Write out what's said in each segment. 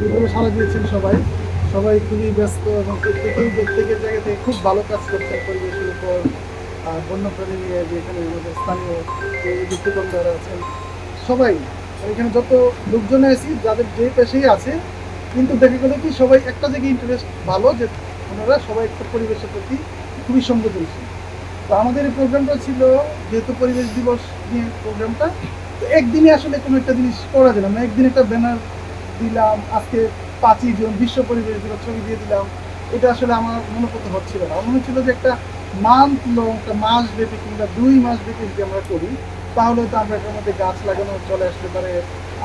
এইভাবে সাড়া দিয়েছেন সবাই। সবাই খুবই ব্যস্ত এবং প্রত্যেকের জায়গা থেকে খুব ভালো কাজ করছেন পরিবেশের উপর, বন্যপ্রাণী নিয়ে, যে এখানে আমাদের স্থানীয় যে দোকানদার আছেন সবাই, এখানে যত লোকজন আছি যাদের যে পেশেই আছে, কিন্তু দেখা গেলো কি সবাই একটা জায়গায় ইন্টারেস্ট ভালো, যে ওনারা সবাই একটা পরিবেশের প্রতি খুবই সংবেদনশীল। তো আমাদের এই প্রোগ্রামটা ছিল, যেহেতু পরিবেশ দিবস নিয়ে প্রোগ্রামটা, তো একদিনে আসলে কোনো একটা জিনিস করা যায় না। আমরা একদিন একটা ব্যানার দিলাম, আজকে 5ই জুন বিশ্ব পরিবেশ দিবস ছবি দিয়ে দিলাম, এটা আসলে আমার মনোপত হচ্ছিল না। আমার মনে হচ্ছিল যে একটা মান্থ লং, একটা মাস ব্যাপী কিংবা 2 মাস ব্যাপী যদি আমরা করি, তাহলে তো আমরা এটার মধ্যে গাছ লাগানো চলে আসতে পারে।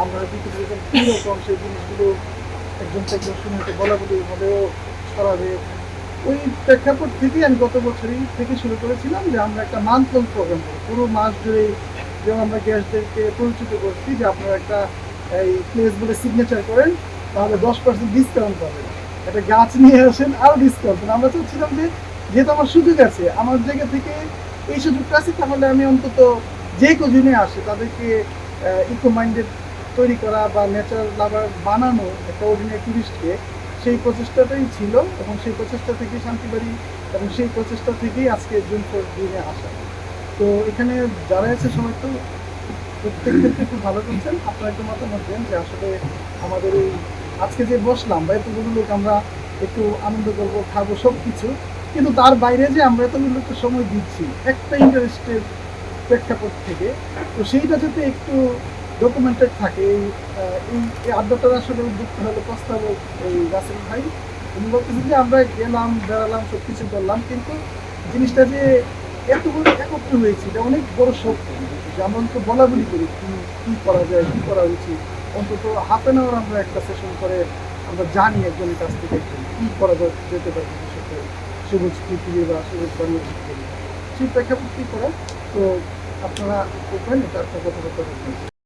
আমরা কিছু যেরকম কীরকম সেই জিনিসগুলো একজন থেকে একজন শুনে বলা বলি ভাবেও ছড়াবে। ওই প্রেক্ষাপট থেকেই আমি গত বছরই থেকে শুরু করেছিলাম যে আমরা একটা মান্থ লং প্রোগ্রাম করি, পুরো মাস জুড়ে। যেমন আমরা গ্যাসদেরকে পরিচিত করছি যে আপনারা একটা এই প্লেস বলে সিগনেচার করেন, তাহলে 10% ডিসকাউন্ট পাবেন। একটা গাছ নিয়ে আসেন, আরও ডিসকাউন্ট। আমরা চাচ্ছিলাম যে যেহেতু আমার সুযোগ আছে, আমার জায়গা থেকে এই সুযোগটা আছে, তাহলে আমি অন্তত যে কজনে আসে তাদেরকে ইকো মাইন্ডেড তৈরি করা বা নেচার লাভার বানানো একটা অর্ডিনারি টুরিস্টকে, সেই প্রচেষ্টাটাই ছিল। এবং সেই প্রচেষ্টা থেকেই শান্তিবাড়ি, এবং সেই প্রচেষ্টা থেকেই আজকে জুন 4 দিনে আসা। তো এখানে যারা আছে সবাই তো প্রত্যেক ক্ষেত্রে খুব ভালো করছেন। আপনারা একটু মতামত দেন যে আসলে আমাদের এই আজকে যে বসলাম বা এতগুলো লোক আমরা একটু আনন্দ করবো, খাবো সব কিছু, কিন্তু তার বাইরে যে আমরা এতগুলো একটু সময় দিচ্ছি একটা ইন্টারেস্টের প্রেক্ষাপট থেকে, তো সেইটা যাতে একটু ডকুমেন্টেড থাকে। এই আড্ডাটার আসলে উদ্যোক্তা হলো প্রস্তাবক এই রাসেল ভাই। উনি বলতেছেন যে আমরা গেলাম, বেড়ালাম, সব কিছু করলাম, কিন্তু জিনিসটা যে এতগুলো একত্র হয়েছে এটা অনেক বড় শখ। যে আমরা অন্তত বলা বলি করি কি করা যায়, কি করা উচিত। অন্তত ½ আমরা একটা সেশন করে আমরা জানি একজনের কাছ থেকে কি করা যেতে পারে ভবিষ্যতে সবুজ পৃথিবী বা সবুজ বাংলাদেশ সেই প্রেক্ষাপট কি করা। তো আপনারা দেখবেন এটা একটা কথাবার্তা বলবেন।